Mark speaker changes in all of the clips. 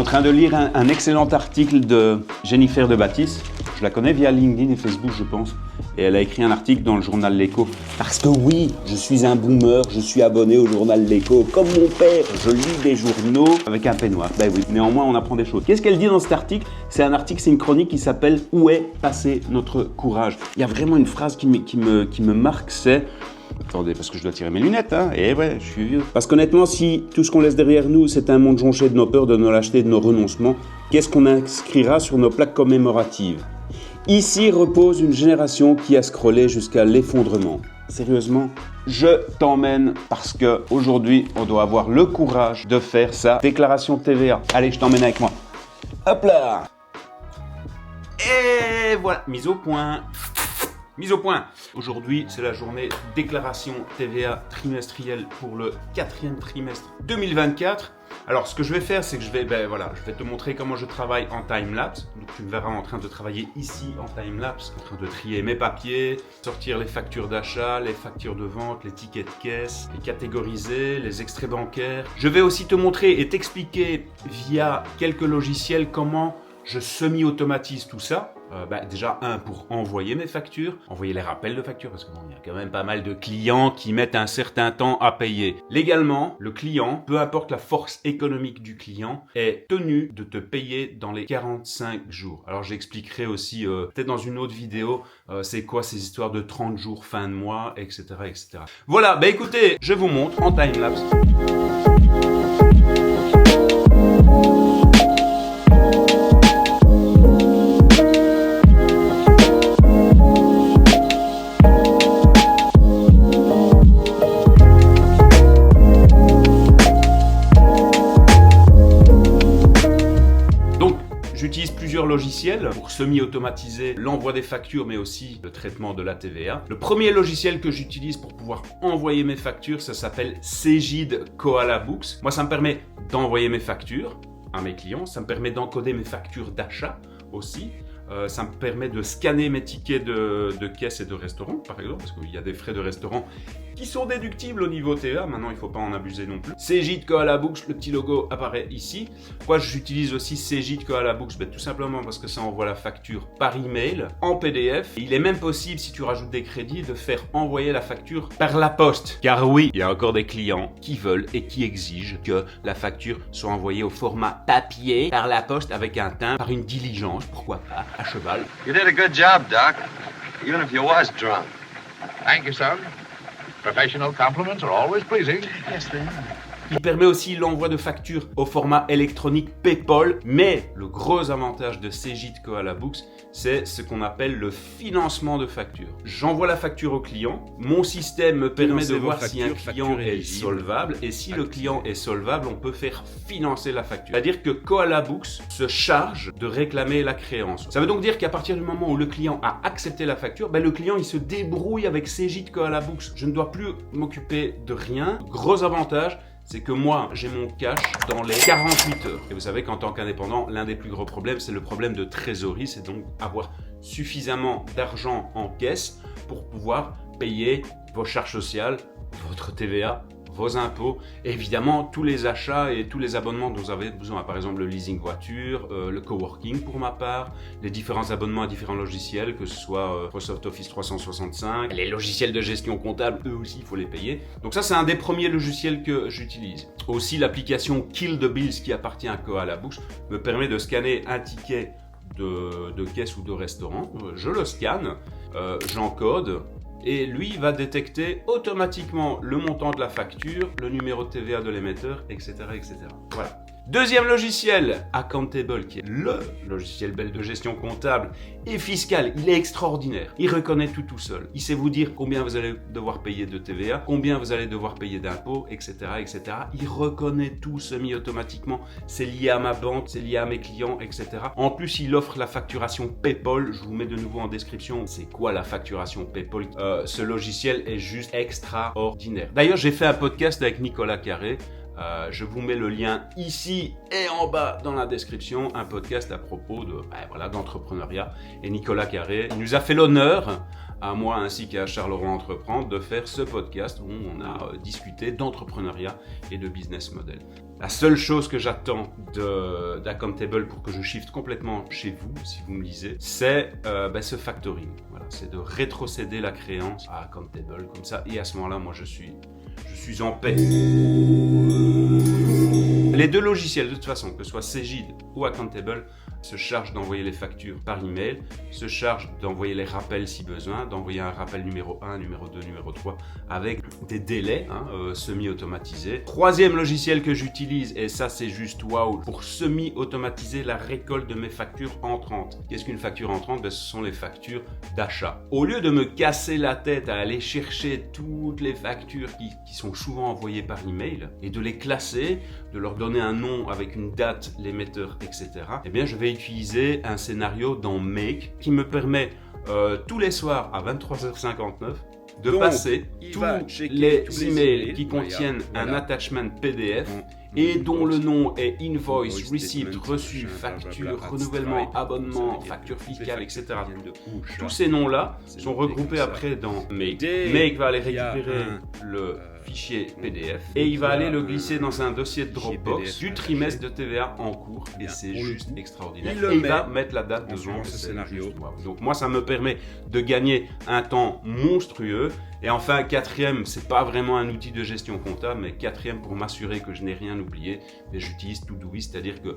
Speaker 1: train de lire un excellent article de Jennifer de Baptiste. Je la connais via LinkedIn et Facebook, je pense. Et elle a écrit un article dans le journal L'Écho. Parce que oui, je suis un boomer, je suis abonné au journal L'Écho. Comme mon père, je lis des journaux avec un peignoir. Ben oui, néanmoins, on apprend des choses. Qu'est-ce qu'elle dit dans cet article? C'est une chronique qui s'appelle « Où est passé notre courage ?» Il y a vraiment une phrase qui me marque, c'est... Attendez, parce que je dois tirer mes lunettes, hein. Et ouais, je suis vieux. Parce qu'honnêtement, si tout ce qu'on laisse derrière nous, c'est un monde jonché de nos peurs, de nos lâchetés, de nos renoncements, qu'est-ce qu'on inscrira sur nos plaques commémoratives? Ici repose une génération qui a scrollé jusqu'à l'effondrement. Sérieusement, je t'emmène parce que aujourd'hui, on doit avoir le courage de faire sa déclaration TVA. Allez, je t'emmène avec moi. Hop là! Et voilà, mise au point. Mise au point. Aujourd'hui, c'est la journée déclaration TVA trimestrielle pour le 4e trimestre 2024. Alors, ce que je vais faire, c'est que je vais te montrer comment je travaille en time-lapse. Donc, tu me verras en train de travailler ici en time-lapse, en train de trier mes papiers, sortir les factures d'achat, les factures de vente, les tickets de caisse, les catégoriser, les extraits bancaires. Je vais aussi te montrer et t'expliquer via quelques logiciels comment je semi-automatise tout ça. Déjà, pour envoyer mes factures, envoyer les rappels de factures, parce qu'il y a quand même pas mal de clients qui mettent un certain temps à payer. Légalement, le client, peu importe la force économique du client, est tenu de te payer dans les 45 jours. Alors, j'expliquerai aussi, peut-être dans une autre vidéo, c'est quoi ces histoires de 30 jours, fin de mois, etc., etc. Voilà, écoutez, je vous montre en time-lapse. J'utilise plusieurs logiciels pour semi-automatiser l'envoi des factures, mais aussi le traitement de la TVA. Le premier logiciel que j'utilise pour pouvoir envoyer mes factures, ça s'appelle Cegid Koala Books. Moi, ça me permet d'envoyer mes factures à mes clients. Ça me permet d'encoder mes factures d'achat aussi. Ça me permet de scanner mes tickets de caisse et de restaurant, par exemple, parce qu'il y a des frais de restaurant qui sont déductibles au niveau TVA. Maintenant, il ne faut pas en abuser non plus. Cegid Koala Books, le petit logo apparaît ici. Pourquoi j'utilise aussi Cegid Koala Books? Tout simplement parce que ça envoie la facture par email, en PDF. Et il est même possible, si tu rajoutes des crédits, de faire envoyer la facture par la poste. Car oui, il y a encore des clients qui veulent et qui exigent que la facture soit envoyée au format papier, par la poste, avec un timbre, par une diligence, pourquoi pas, à cheval.
Speaker 2: You did a good job, Doc, even if you was drunk.
Speaker 3: Thank you, son. Professional compliments are always pleasing.
Speaker 2: Yes, they are.
Speaker 1: Il permet aussi l'envoi de factures au format électronique PayPal, mais le gros avantage de Cegid Koala Books, c'est ce qu'on appelle le financement de factures. J'envoie la facture au client, mon système me permet de voir si un client est solvable, et si le client est solvable, on peut faire financer la facture. C'est-à-dire que Koala Books se charge de réclamer la créance. Ça veut donc dire qu'à partir du moment où le client a accepté la facture, le client il se débrouille avec Cegid Koala Books. Je ne dois plus m'occuper de rien. Gros avantage, c'est que moi, j'ai mon cash dans les 48 heures. Et vous savez qu'en tant qu'indépendant, l'un des plus gros problèmes, c'est le problème de trésorerie. C'est donc avoir suffisamment d'argent en caisse pour pouvoir payer vos charges sociales, votre TVA, vos impôts, et évidemment tous les achats et tous les abonnements dont vous avez besoin. Par exemple, le leasing voiture, le coworking pour ma part, les différents abonnements à différents logiciels, que ce soit Microsoft Office 365, les logiciels de gestion comptable, eux aussi, il faut les payer. Donc ça, c'est un des premiers logiciels que j'utilise. Aussi, l'application Kill the Bills qui appartient à Koala Books me permet de scanner un ticket de caisse ou de restaurant. Je le scanne, j'encode, et lui va détecter automatiquement le montant de la facture, le numéro de TVA de l'émetteur, etc., etc. Voilà. Deuxième logiciel, Accountable, qui est le logiciel belge de gestion comptable et fiscale. Il est extraordinaire. Il reconnaît tout seul. Il sait vous dire combien vous allez devoir payer de TVA, combien vous allez devoir payer d'impôts, etc., etc. Il reconnaît tout semi-automatiquement. C'est lié à ma banque, c'est lié à mes clients, etc. En plus, il offre la facturation PayPal. Je vous mets de nouveau en description. C'est quoi la facturation PayPal? Ce logiciel est juste extraordinaire. D'ailleurs, j'ai fait un podcast avec Nicolas Carré. Je vous mets le lien ici et en bas dans la description, un podcast à propos d'entrepreneuriat. Et Nicolas Carré nous a fait l'honneur, à moi ainsi qu'à Charleroi Entreprendre, de faire ce podcast où on a discuté d'entrepreneuriat et de business model. La seule chose que j'attends d'Accountable pour que je shift complètement chez vous, si vous me lisez, c'est ce factoring. Voilà, c'est de rétrocéder la créance à Accountable comme ça. Et à ce moment-là, moi, je suis en paix. Les deux logiciels, de toute façon, que ce soit Cegid ou Accountable, se chargent d'envoyer les factures par email, se chargent d'envoyer les rappels si besoin, d'envoyer un rappel numéro 1, numéro 2, numéro 3, avec des délais semi-automatisés. Troisième logiciel que j'utilise, et ça c'est juste waouh, pour semi-automatiser la récolte de mes factures entrantes. Qu'est-ce qu'une facture entrante? Ce sont les factures d'achat. Au lieu de me casser la tête à aller chercher toutes les factures qui sont souvent envoyées par email et de les classer, de leur donner un nom avec une date, l'émetteur, etc., eh bien je vais utiliser un scénario dans Make qui me permet tous les soirs à 23h59 de passer tous les emails qui contiennent un attachment PDF et dont le nom est invoice, receipt, reçu, facture, renouvellement, abonnement, facture fiscale, etc. Tous ces noms-là sont regroupés après dans Make. Make va aller récupérer le fichier PDF et il va aller le glisser dans un dossier de Dropbox du trimestre de TVA en cours et c'est juste extraordinaire. Et il va mettre la date devant ce scénario. Donc moi ça me permet de gagner un temps monstrueux. Et enfin, quatrième, c'est pas vraiment un outil de gestion comptable, mais quatrième, pour m'assurer que je n'ai rien oublié, j'utilise Todoist, c'est-à-dire que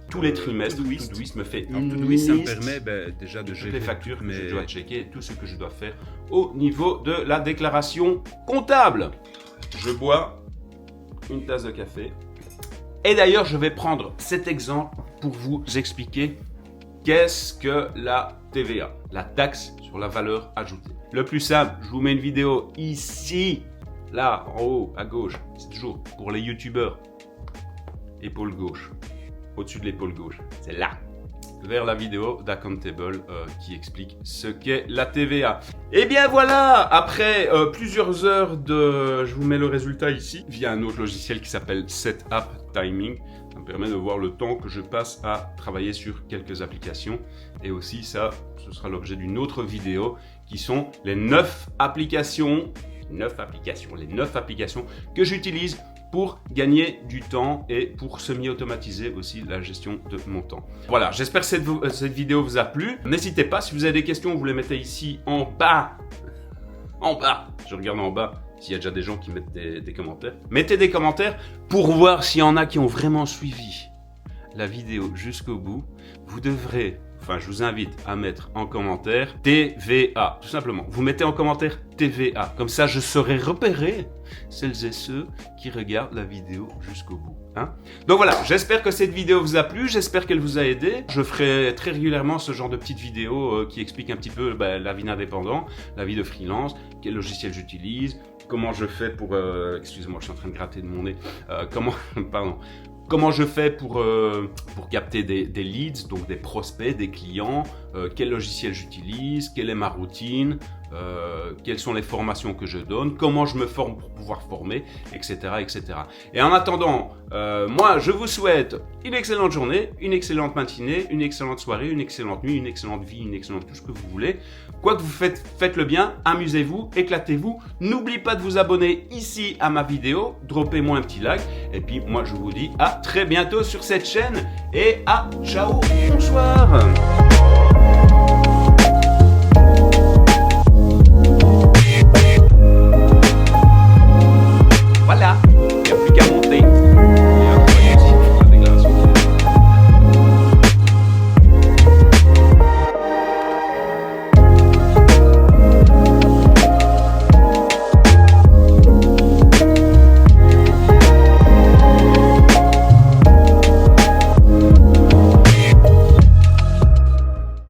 Speaker 1: tous les trimestres, Todoist me fait une liste,
Speaker 4: ça me permet déjà de
Speaker 1: toutes
Speaker 4: gérer
Speaker 1: les factures que je dois checker et tout ce que je dois faire au niveau de la déclaration comptable. Je bois une tasse de café. Et d'ailleurs, je vais prendre cet exemple pour vous expliquer qu'est-ce que la TVA, la taxe sur la valeur ajoutée. Le plus simple, je vous mets une vidéo ici, là, en haut, à gauche. C'est toujours pour les youtubeurs. Épaule gauche. Au-dessus de l'épaule gauche. C'est là. Vers la vidéo d'Accountable qui explique ce qu'est la TVA. Et bien voilà, après plusieurs heures de... Je vous mets le résultat ici, via un autre logiciel qui s'appelle Setup Timing. Ça me permet de voir le temps que je passe à travailler sur quelques applications. Et aussi ça, ce sera l'objet d'une autre vidéo qui sont les 9 applications que j'utilise pour gagner du temps et pour semi-automatiser aussi la gestion de mon temps. Voilà, j'espère que cette vidéo vous a plu. N'hésitez pas, si vous avez des questions, vous les mettez ici en bas. En bas, je regarde en bas s'il y a déjà des gens qui mettent des commentaires. Mettez des commentaires pour voir s'il y en a qui ont vraiment suivi la vidéo jusqu'au bout. Vous devrez... Enfin, je vous invite à mettre en commentaire TVA, tout simplement. Vous mettez en commentaire TVA, comme ça je saurai repérer celles et ceux qui regardent la vidéo jusqu'au bout. Donc voilà, j'espère que cette vidéo vous a plu, j'espère qu'elle vous a aidé. Je ferai très régulièrement ce genre de petites vidéos qui expliquent un petit peu la vie d'indépendant, la vie de freelance, quel logiciel j'utilise, comment je fais pour... excusez-moi, je suis en train de gratter de mon nez. Comment je fais pour capter des leads, donc des prospects, des clients, quel logiciel j'utilise, quelle est ma routine, quelles sont les formations que je donne, comment je me forme pour pouvoir former, etc. etc. Et en attendant, moi je vous souhaite une excellente journée, une excellente matinée, une excellente soirée, une excellente nuit, une excellente vie, une excellente tout ce que vous voulez. Quoi que vous faites, faites-le bien, amusez-vous, éclatez-vous. N'oubliez pas de vous abonner ici à ma vidéo, droppez-moi un petit like. Et puis moi je vous dis à très bientôt sur cette chaîne et à ciao, bonsoir.